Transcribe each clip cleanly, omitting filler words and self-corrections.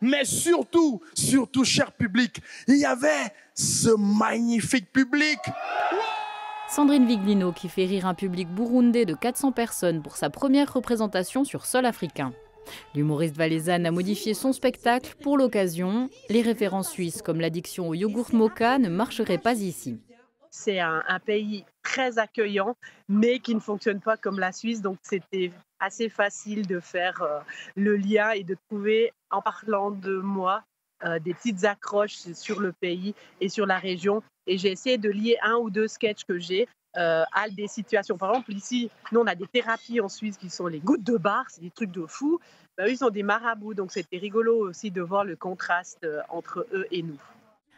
Mais surtout, cher public, il y avait ce magnifique public. Sandrine Viglino qui fait rire un public burundais de 400 personnes pour sa première représentation sur sol africain. L'humoriste valaisanne a modifié son spectacle pour l'occasion. Les références suisses comme l'addiction au yogourt moka ne marcheraient pas ici. C'est un pays très accueillant, mais qui ne fonctionne pas comme la Suisse. Donc c'était assez facile de faire le lien et de trouver, en parlant de moi, des petites accroches sur le pays et sur la région. Et j'ai essayé de lier un ou deux sketchs que j'ai à des situations. Par exemple, ici, nous, on a des thérapies en Suisse qui sont les gouttes de bar, c'est des trucs de fou. Ben, eux, ils sont des marabouts, donc c'était rigolo aussi de voir le contraste entre eux et nous.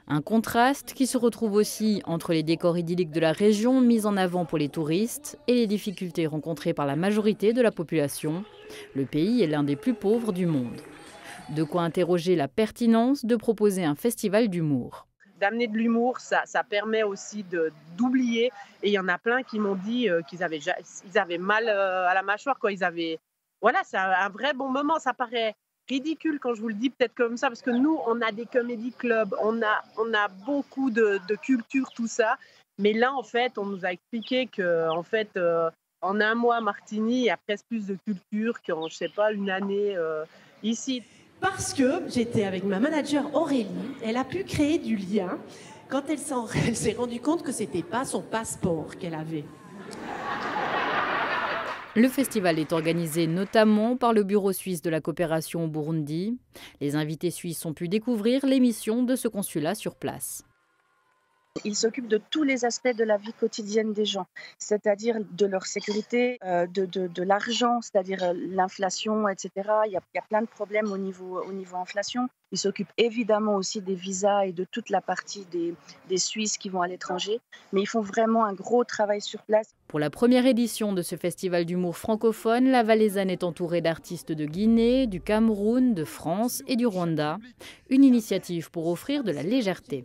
Un contraste qui se retrouve aussi entre les décors idylliques de la région mis en avant pour les touristes et les difficultés rencontrées par la majorité de la population. Le pays est l'un des plus pauvres du monde. De quoi interroger la pertinence de proposer un festival d'humour. D'amener de l'humour, ça permet aussi d'oublier. Et il y en a plein qui m'ont dit qu'ils avaient mal à la mâchoire. Voilà, c'est un vrai bon moment. Ça paraît ridicule quand je vous le dis peut-être comme ça, parce que nous, on a des comédie clubs, on a beaucoup de culture, tout ça. Mais là, en fait, on nous a expliqué qu'en fait, en un mois à Martigny, il y a presque plus de culture qu'en, je sais pas, une année ici. Parce que j'étais avec ma manager Aurélie, elle a pu créer du lien quand elle s'est rendue compte que c'était pas son passeport qu'elle avait. Le festival est organisé notamment par le Bureau suisse de la coopération au Burundi. Les invités suisses ont pu découvrir l'émission de ce consulat sur place. Il s'occupe de tous les aspects de la vie quotidienne des gens, c'est-à-dire de leur sécurité, de l'argent, c'est-à-dire l'inflation, etc. Il y a plein de problèmes au niveau inflation. Il s'occupe évidemment aussi des visas et de toute la partie des Suisses qui vont à l'étranger. Mais ils font vraiment un gros travail sur place. Pour la première édition de ce festival d'humour francophone, la Valaisanne est entourée d'artistes de Guinée, du Cameroun, de France et du Rwanda. Une initiative pour offrir de la légèreté.